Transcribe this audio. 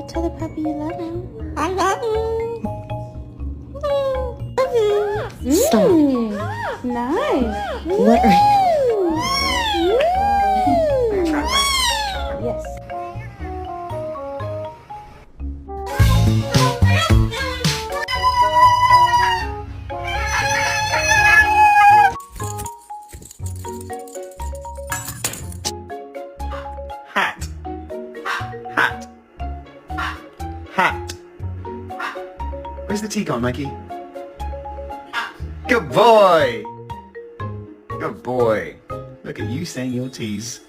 Tell the puppy you love him. I love you. Love you. Stop. Nice. What are you? Yes. Hat. Hat. Hat. Where's the tea gone, Mikey? Good boy! Good boy. Look at you saying your T's.